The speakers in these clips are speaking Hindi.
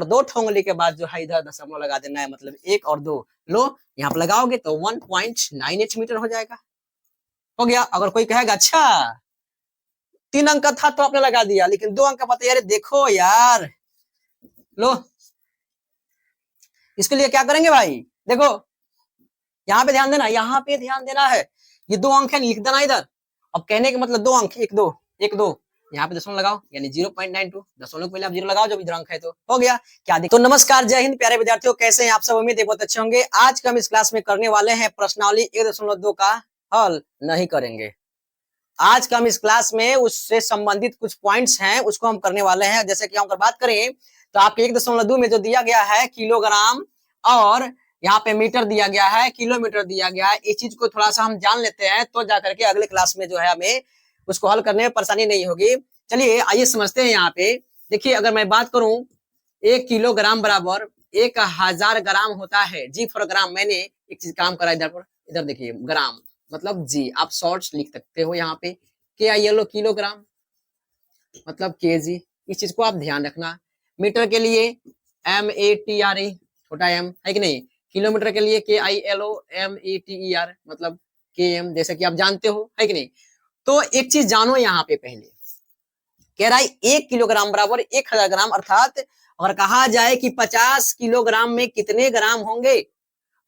दो ठोंगली के बाद जो है इधर दशमलव लगा देना है, मतलब 1 और 2। लो यहाँ पे लगाओगे तो 1.98 मीटर हो जाएगा। हो गया। अगर कोई कहेगा अच्छा 3 अंक का था तो आपने लगा दिया, लेकिन 2 अंक का पता यार, देखो यार, लो इसके लिए क्या करेंगे भाई, देखो यहाँ पे ध्यान देना, यहाँ पे ध्यान देना है। ये 2 अंक है, लिख देना इधर। अब कहने का मतलब 2 अंक, 1 2 1 2, यहाँ पे दशमलव लगाओ, यानी 0.92, दशमलव पहले आप 0 लगाओ जब इधर अंक है तो हो गया। क्या तो नमस्कार, जय हिंद प्यारे विद्यार्थियों, कैसे हैं आप सब? उम्मीद है बहुत अच्छे होंगे। आज का हम इस क्लास में करने वाले हैं प्रश्नावली 1.2 का हल नहीं करेंगे। आज का हम इस क्लास में उससे संबंधित कुछ पॉइंट्स हैं, उसको हम करने वाले हैं। जैसे कि हम अगर बात करें तो आपके 1.2 में जो दिया गया है किलोग्राम, और यहाँ पे मीटर दिया गया है, किलोमीटर दिया गया है, इस चीज को थोड़ा सा हम जान लेते हैं तो जाकर के अगले क्लास में जो है हमें उसको हल करने में परेशानी नहीं होगी। चलिए आइए समझते हैं। यहाँ पे देखिए, अगर मैं बात करूं 1 किलोग्राम बराबर 1000 ग्राम होता है। जी फॉर ग्राम, मैंने एक चीज काम करा इधर पर, इधर देखिए, ग्राम मतलब जी, आप शॉर्ट्स लिख सकते हो यहाँ पे, KILO किलोग्राम मतलब KG। इस चीज को आप ध्यान रखना। मीटर के लिए MATRE, छोटा m है कि नहीं। किलोमीटर के लिए KILO METER मतलब KM, जैसे कि आप जानते हो, है कि नहीं। तो एक चीज जानो, यहाँ पे पहले कह रहा है 1 किलोग्राम बराबर 1000 ग्राम, अर्थात अगर कहा जाए कि 50 किलोग्राम में कितने ग्राम होंगे,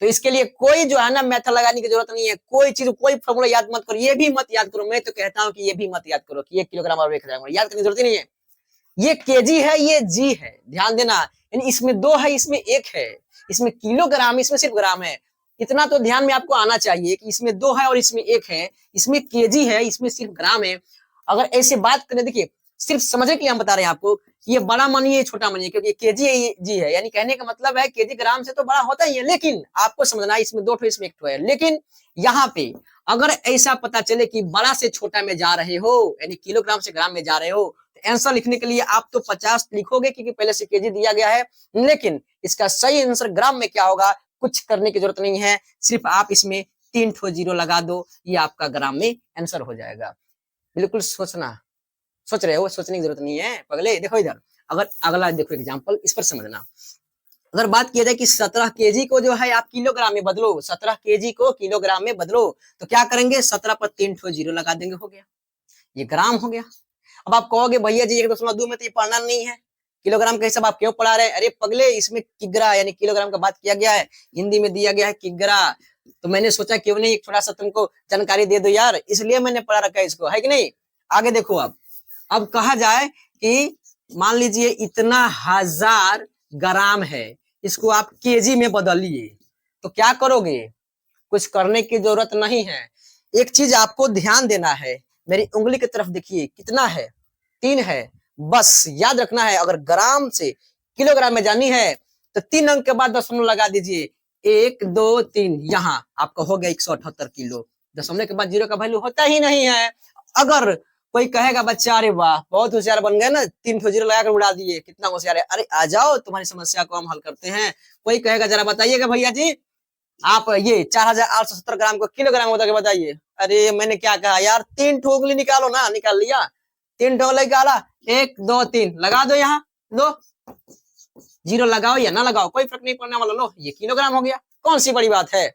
तो इसके लिए कोई जो है ना मेथड लगाने की जरूरत नहीं है। कोई चीज, कोई फॉर्मूला याद मत करो, ये भी मत याद करो। मैं तो कहता हूं कि ये भी मत याद करो कि 1 किलोग्राम और 1000 ग्राम, याद करने की जरूरत ही नहीं है। ये केजी है, ये जी है, ध्यान देना। यानी इसमें 2 है, इसमें 1 है, इसमें किलोग्राम, इसमें सिर्फ ग्राम है। इतना तो ध्यान में आपको आना चाहिए कि इसमें 2 है और इसमें 1 है, इसमें केजी है, इसमें सिर्फ ग्राम है। अगर ऐसे बात करें, देखिए सिर्फ समझने के लिए हम बता रहे हैं आपको, ये बड़ा मानिए छोटा मानिए, क्योंकि केजी जी है, यानी कहने का मतलब है केजी ग्राम से तो बड़ा होता ही है। लेकिन आपको समझना है इसमें 2 ठो, इसमें 1 ठो है। लेकिन यहाँ पे अगर ऐसा पता चले कि बड़ा से छोटा में जा रहे हो, यानी किलोग्राम से ग्राम में जा रहे हो, तो आंसर लिखने के लिए आप तो 50 लिखोगे क्योंकि पहले से केजी दिया गया है। लेकिन इसका सही आंसर ग्राम में क्या होगा, कुछ करने की जरूरत नहीं है, सिर्फ आप इसमें 3 ठो जीरो लगा दो, ये आपका ग्राम में आंसर हो जाएगा। बिल्कुल सोचना, सोच रहे हो, सोचने की जरूरत नहीं है पगले। देखो इधर, अगर अगला देखो एग्जांपल, इस पर समझना। अगर बात किया जाए कि 17 केजी को जो है आप किलोग्राम में बदलो, 17 केजी को किलोग्राम में बदलो, तो क्या करेंगे, 17 पर 3 ठो जीरो लगा देंगे, हो गया, ये ग्राम हो गया। अब आप कहोगे भैया जी 1.2 में तो ये पढ़ना नहीं है, किलोग्राम का हिसाब आप क्यों पढ़ा रहे हैं? अरे पगले, इसमें किग्रा यानी किलोग्राम का बात किया गया है, हिंदी में दिया गया है किग्रा, तो मैंने सोचा क्यों नहीं एक थोड़ा सा तुमको जानकारी दे दो यार, इसलिए मैंने पढ़ा रखा है इसको, है कि नहीं। आगे देखो, अब कहा जाए कि मान लीजिए इतना 1000 ग्राम है, इसको आप केजी में बदलिए, तो क्या करोगे, कुछ करने की जरूरत नहीं है। एक चीज आपको ध्यान देना है, मेरी उंगली की तरफ देखिए, कितना है, 3 है। बस याद रखना है, अगर ग्राम से किलोग्राम में जानी है तो 3 अंक के बाद दशमलव लगा दीजिए, 1 2 3, यहाँ आपका हो गया 178 किलो। दशमलव के बाद जीरो का वैल्यू होता ही नहीं है। अगर कोई कहेगा बच्चा अरे वाह बहुत होशियार बन गए ना, 3 ठो जीरो लगाकर उड़ा दिए, कितना होशियार है, अरे आ जाओ तुम्हारी समस्या को हम हल करते हैं। कोई कहेगा जरा बताइएगा भैया जी, आप ये 4870 ग्राम को किलोग्राम बता के बताइए। अरे मैंने क्या कहा यार, 3 ठो उंगली निकालो ना, निकाल लिया, 3 ठो निकाला, 1 2 3 लगा दो, यहाँ लो जीरो लगाओ या ना लगाओ कोई फर्क नहीं पड़ने वाला, लो ये किलोग्राम हो गया, कौन सी बड़ी बात है।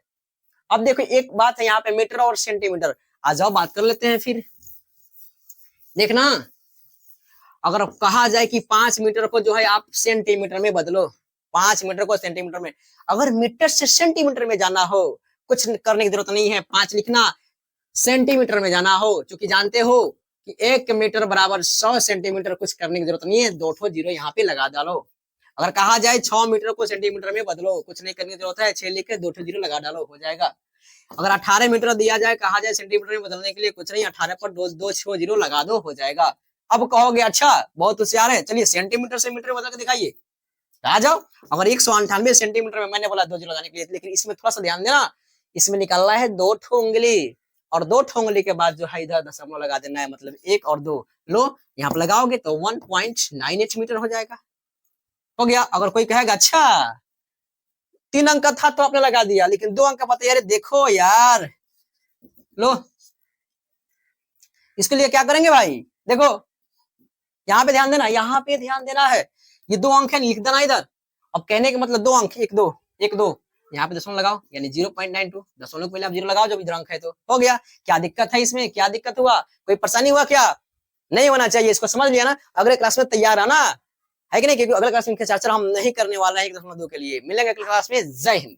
अब देखो एक बात है यहाँ पे मीटर और सेंटीमीटर, आ जाओ बात कर लेते हैं फिर। देखना, अगर कहा जाए कि 5 मीटर को जो है आप सेंटीमीटर में बदलो, 5 मीटर को सेंटीमीटर में, अगर मीटर से सेंटीमीटर में जाना हो, कुछ करने की जरूरत नहीं है, 5 लिखना। सेंटीमीटर में जाना हो, क्योंकि जानते हो कि 1 मीटर बराबर 100 सेंटीमीटर, कुछ करने की जरूरत नहीं है, 2 ठो जीरो यहाँ पे लगा डालो। अगर कहा जाए 6 मीटर को सेंटीमीटर में बदलो, कुछ नहीं करने की जरूरत है, 6 लिख के 2 ठो जीरो लगा डालो, हो जाएगा। अगर 18 मीटर दिया जाए, कहा जाए सेंटीमीटर में बदलने के लिए, कुछ नहीं, 18 पर 2 ठो जीरो लगा दो, हो जाएगा। अब कहोगे अच्छा बहुत होशियार है, चलिए सेंटीमीटर से मीटर बदल के दिखाइए, आ जाओ। अगर 198 सेंटीमीटर में, मैंने बोला 2 जीरो लगाने के लिए, लेकिन इसमें थोड़ा सा ध्यान देना, इसमें निकालना है 2 ठो उंगली, और 2 ठो उंगली के बाद जो है इधर दशमलव लगा देना है, मतलब 1 और 2। लो यहाँ पे लगाओगे तो 1.98 मीटर हो जाएगा, हो गया। अगर कोई कहेगा अच्छा 3 अंक का था तो आपने लगा दिया, लेकिन 2 अंक का पता यार, देखो यार, लो इसके लिए क्या करेंगे भाई, देखो यहाँ पे ध्यान देना, यहाँ पे ध्यान देना है। ये 2 अंक है लिख देना इधर। अब कहने का मतलब 2 अंक, 1 2 1 2, यहाँ पे दशमलव लगाओ यानी 0.92, दशमलव के पहले आप 0 लगाओ जब इधर अंक है तो हो गया। क्या दिक्कत है इसमें, क्या दिक्कत हुआ, कोई परेशानी हुआ क्या? नहीं होना चाहिए, इसको समझ लिया ना। अगले क्लास में तैयार है ना, है कि नहीं? क्योंकि अगले क्लास में चर्चा हम नहीं करने वाला है 1.2 के लिए। मिलेंगे अगले क्लास में। जय हिंद।